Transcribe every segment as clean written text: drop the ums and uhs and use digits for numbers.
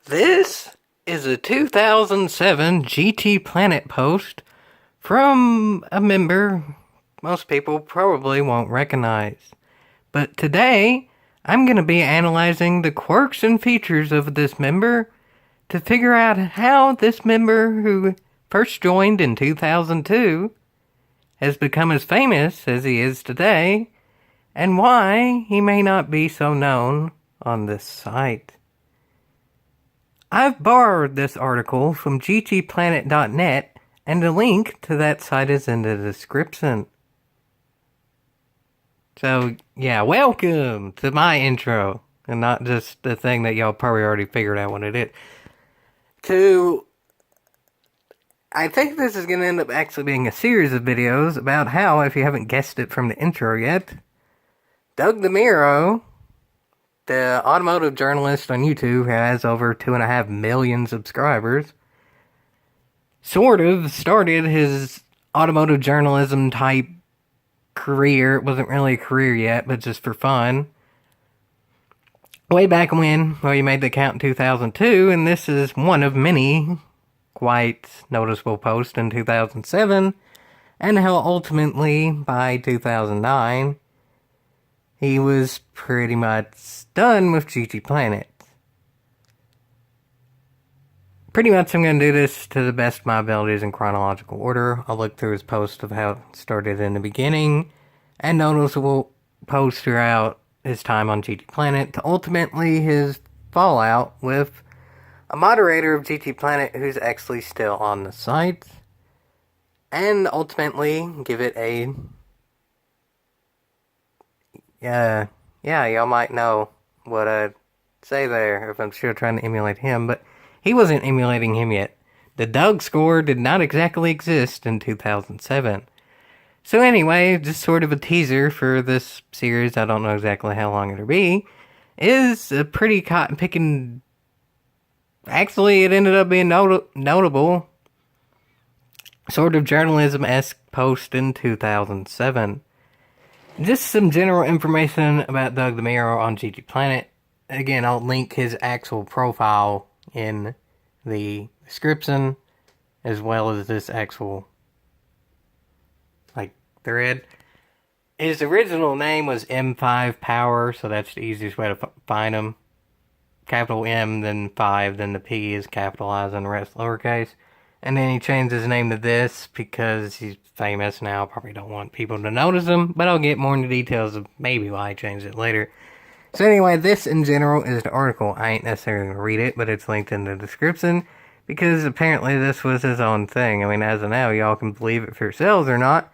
This is a 2007 GTPlanet post from a member most people probably won't recognize. But today, I'm going to be analyzing the quirks and features of this member to figure out how this member who first joined in 2002 has become as famous as he is today, and why he may not be so known on this site. I've borrowed this article from GTPlanet.net, and a link to that site is in the description. So, yeah, welcome to my intro, and not just the thing that y'all probably already figured out what it is. I think this is going to end up actually being a series of videos about how, if you haven't guessed it from the intro yet, Doug DeMuro, the automotive journalist on YouTube who has over 2.5 million subscribers, sort of started his automotive journalism type career. It wasn't really a career yet, but just for fun. Way back when, well, he made the account in 2002, and this is one of many quite noticeable posts in 2007, and how ultimately, by 2009, he was pretty much done with GTPlanet. Pretty much I'm going to do this to the best of my abilities in chronological order. I'll look through his post of how it started in the beginning, and noticeable posts throughout his time on GTPlanet, to ultimately his fallout with a moderator of GTPlanet who's actually still on the site, and ultimately give it a... yeah, y'all might know what I'd say there if I'm still trying to emulate him, but he wasn't emulating him yet. The Doug score did not exactly exist in 2007. So anyway, just sort of a teaser for this series, I don't know exactly how long it'll be, is a pretty cotton-picking... Actually, it ended up being notable sort of journalism-esque post in 2007. Just some general information about Doug DeMuro on GTPlanet. Again, I'll link his actual profile in the description, as well as this actual, thread. His original name was M5 Power, so that's the easiest way to find him. Capital M, then 5, then the P is capitalized and the rest lowercase. And then he changed his name to this because he's famous now. Probably don't want people to notice him, but I'll get more into details of maybe why I changed it later. So anyway, this in general is the article. I ain't necessarily going to read it, but it's linked in the description, because apparently this was his own thing. I mean, as of now, y'all can believe it for yourselves or not.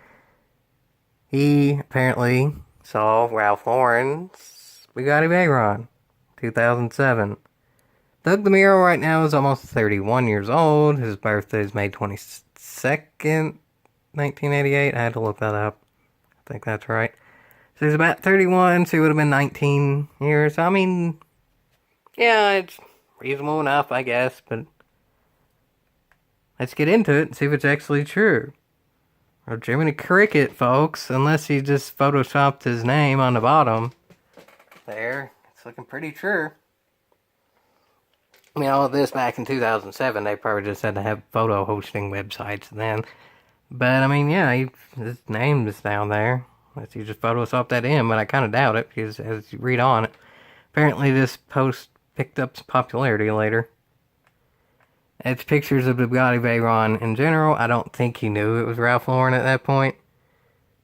He apparently saw Ralph Lauren's Bugatti Veyron, 2007. Doug DeMuro right now is almost 31 years old. His birthday is May 22nd, 1988. I had to look that up. I think that's right. So he's about 31, so he would have been 19 years. I mean, yeah, it's reasonable enough, I guess, but let's get into it and see if it's actually true. Or Jiminy Cricket, folks, unless he just photoshopped his name on the bottom. There, it's looking pretty true. I mean, all of this back in 2007, they probably just had to have photo hosting websites then. But, I mean, yeah, his name is down there. Unless you just photoshopped that in, but I kind of doubt it, because as you read on it, apparently this post picked up some popularity later. It's pictures of the Bugatti Veyron in general. I don't think he knew it was Ralph Lauren at that point.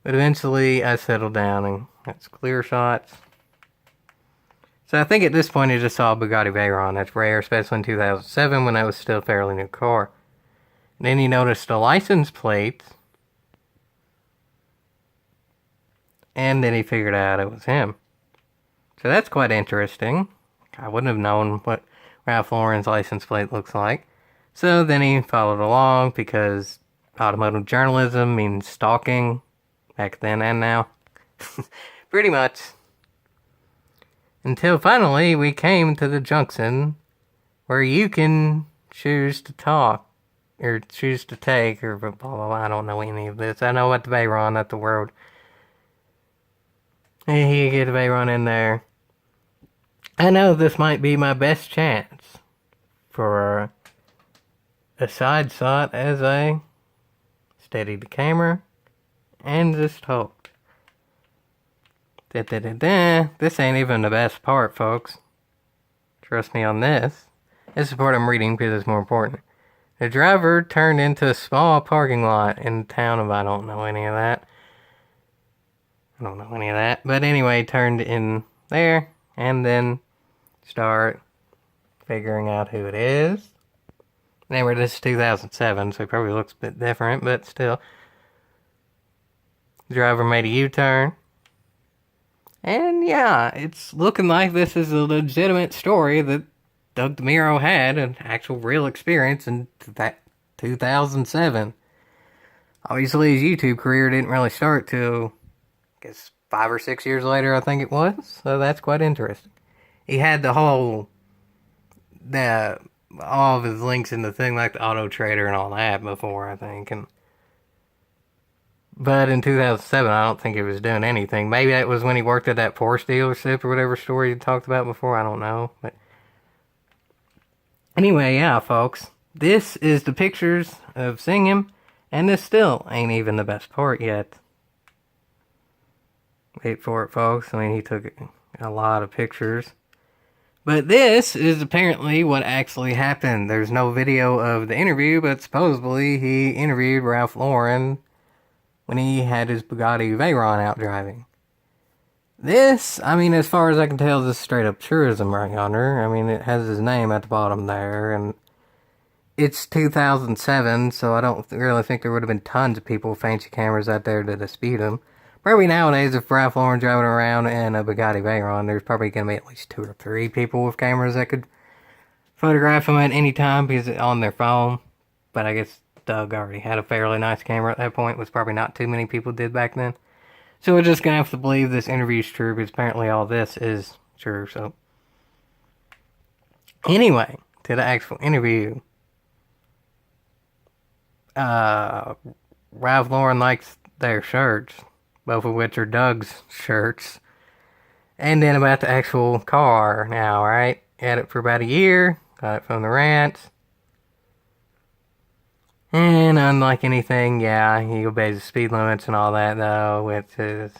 But eventually, I settled down, and that's clear shots. So I think at this point, he just saw a Bugatti Veyron. That's rare, especially in 2007, when that was still a fairly new car. And then he noticed the license plate, and then he figured out it was him. So that's quite interesting. I wouldn't have known what Ralph Lauren's license plate looks like. So then he followed along, because automotive journalism means stalking, back then and now. Pretty much. Until finally we came to the junction where you can choose to talk, or choose to take, or blah, blah, blah. I don't know any of this. I know about the Veyron, not the world. And you get the Veyron in there. I know this might be my best chance for a side shot as I steadied the camera and just talked. This ain't even the best part, folks. Trust me on this. This is the part I'm reading because it's more important. The driver turned into a small parking lot in the town of I don't know any of that. But anyway, turned in there and then start figuring out who it is. Anyway, this is 2007, so it probably looks a bit different, but still. The driver made a U-turn. And yeah, it's looking like this is a legitimate story that Doug DeMuro had an actual real experience in that 2007. Obviously, his YouTube career didn't really start till, I guess, 5 or 6 years later, I think it was. So that's quite interesting. He had all of his links in the thing, like the Auto Trader and all that before, I think. But in 2007, I don't think he was doing anything. Maybe that was when he worked at that Porsche dealership or whatever story you talked about before. I don't know. But anyway, yeah, folks. This is the pictures of seeing him. And this still ain't even the best part yet. Wait for it, folks. I mean, he took a lot of pictures. But this is apparently what actually happened. There's no video of the interview, but supposedly he interviewed Ralph Lauren when he had his Bugatti Veyron out driving. This, I mean, as far as I can tell, is straight up tourism right yonder. I mean, it has his name at the bottom there, and it's 2007, so I don't really think there would have been tons of people with fancy cameras out there to dispute him. Probably nowadays, if Ralph Lauren driving around in a Bugatti Veyron, there's probably going to be at least 2 or 3 people with cameras that could photograph him at any time because it's on their phone. But I guess Doug already had a fairly nice camera at that point, which probably not too many people did back then. So we're just going to have to believe this interview is true, because apparently all this is true, so. Anyway, to the actual interview. Ralph Lauren likes their shirts, both of which are Doug's shirts. And then about the actual car now, right? Had it for about a year, got it from the ranch. And unlike anything, yeah, he obeys the speed limits and all that, though, which is,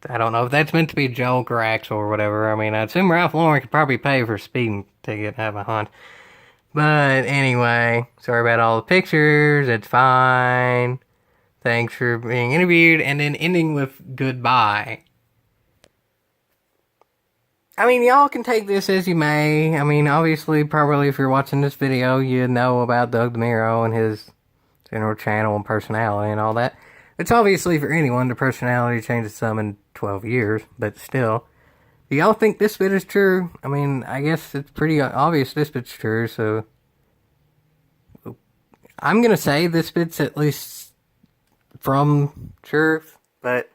I don't know if that's meant to be a joke or actual or whatever. I mean, I assume Ralph Lauren could probably pay for a speeding ticket, have a hunch. But anyway, sorry about all the pictures, it's fine. Thanks for being interviewed, and then ending with goodbye. I mean, y'all can take this as you may. I mean, obviously, probably if you're watching this video, you know about Doug DeMuro and his general channel and personality and all that. It's obviously for anyone, the personality changes some in 12 years, but still. Do y'all think this bit is true? I mean, I guess it's pretty obvious this bit's true, so I'm gonna say this bit's at least from truth, but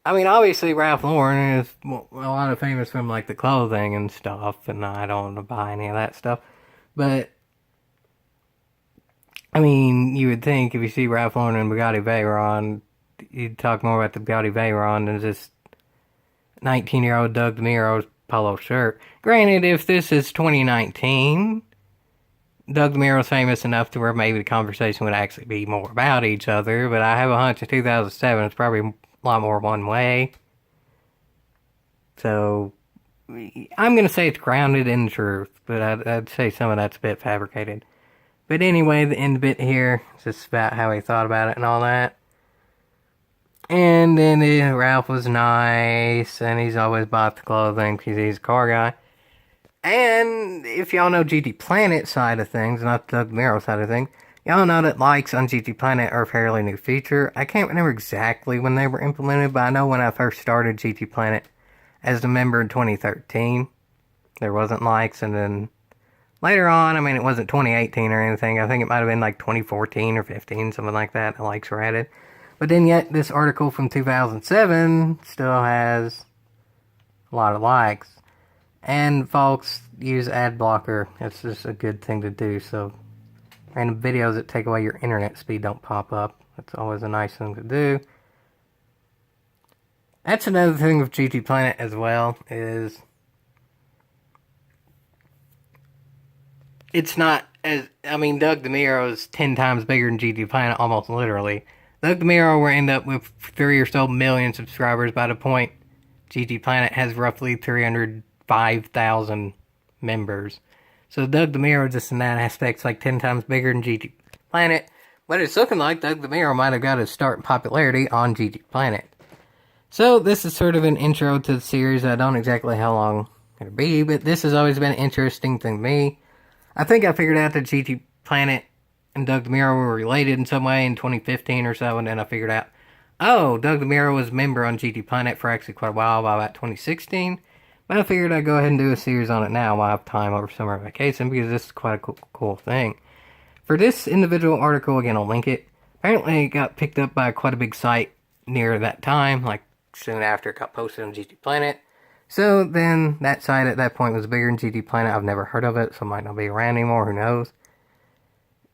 I mean, obviously Ralph Lauren is a lot of famous from like the clothing and stuff, and I don't want to buy any of that stuff, but I mean, you would think if you see Ralph Lauren and Bugatti Veyron, you'd talk more about the Bugatti Veyron than just 19-year-old Doug DeMuro's polo shirt. Granted, if this is 2019, Doug DeMuro's famous enough to where maybe the conversation would actually be more about each other, but I have a hunch in 2007 it's probably a lot more one way. So, I'm going to say it's grounded in truth, but I'd say some of that's a bit fabricated. But anyway, the end bit here is just about how he thought about it and all that. And then Ralph was nice, and he's always bought the clothing because he's a car guy. And if y'all know GTPlanet side of things, not the Doug DeMuro side of things, y'all know that likes on GTPlanet are a fairly new feature. I can't remember exactly when they were implemented, but I know when I first started GTPlanet as a member in 2013, there wasn't likes, and then later on, I mean, it wasn't 2018 or anything. I think it might have been like 2014 or 15, something like that. The likes were added. But then yet, this article from 2007 still has a lot of likes. And folks, use ad blocker. It's just a good thing to do. So, random videos that take away your internet speed don't pop up. That's always a nice thing to do. That's another thing with GTPlanet as well, is it's not as, I mean, Doug DeMuro is 10 times bigger than GTPlanet, almost literally. Doug DeMuro will end up with 3 or so million subscribers by the point GTPlanet has roughly 305,000 members. So Doug DeMuro, just in that aspect, is like 10 times bigger than GTPlanet. But it's looking like Doug DeMuro might have got his start in popularity on GTPlanet. So this is sort of an intro to the series. I don't exactly how long it'll be, but this has always been an interesting thing to me. I think I figured out that GTPlanet and Doug DeMuro were related in some way in 2015 or so, and then I figured out, oh, Doug DeMuro was a member on GTPlanet for actually quite a while, by about 2016. But I figured I'd go ahead and do a series on it now while I have time over summer vacation, because this is quite a cool thing. For this individual article, again, I'll link it. Apparently, it got picked up by quite a big site near that time, like soon after it got posted on GTPlanet. So then, that site at that point was bigger than GTPlanet. I've never heard of it, so it might not be around anymore, who knows.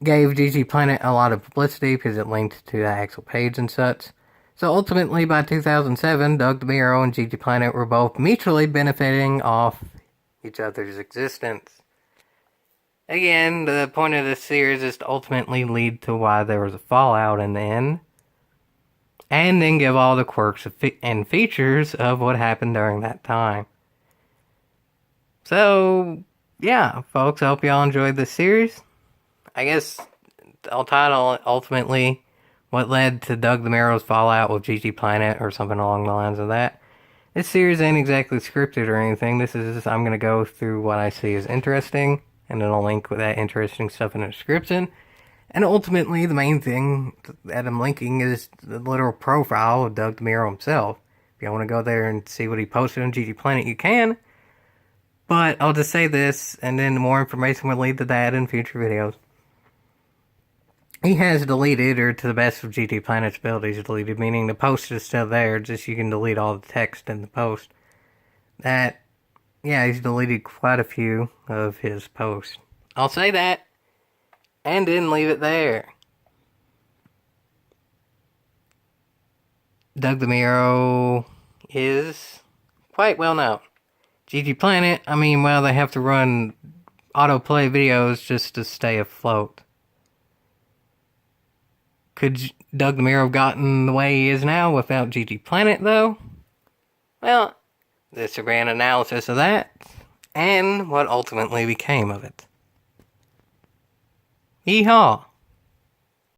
Gave GTPlanet a lot of publicity because it linked to the actual page and such. So ultimately, by 2007, Doug DeMuro and GTPlanet were both mutually benefiting off each other's existence. Again, the point of this series is to ultimately lead to why there was a fallout in the end, and then give all the quirks and features of what happened during that time. So, yeah, folks, I hope y'all enjoyed this series. I guess I'll title ultimately what led to Doug DeMuro's fallout with GTPlanet or something along the lines of that. This series ain't exactly scripted or anything. This is just, I'm going to go through what I see as interesting, and then I'll link with that interesting stuff in the description. And ultimately, the main thing that I'm linking is the literal profile of Doug DeMuro himself. If you want to go there and see what he posted on GTPlanet, you can. But I'll just say this, and then more information will lead to that in future videos. He has deleted, or to the best of GTPlanet's abilities, deleted, meaning the post is still there, just you can delete all the text in the post. That, yeah, he's deleted quite a few of his posts. I'll say that, and then leave it there. Doug DeMuro is quite well known. GTPlanet, I mean, well, they have to run autoplay videos just to stay afloat. Could Doug DeMuro have gotten the way he is now without GTPlanet, though? Well, this will be an analysis of that, and what ultimately became of it. Yeehaw!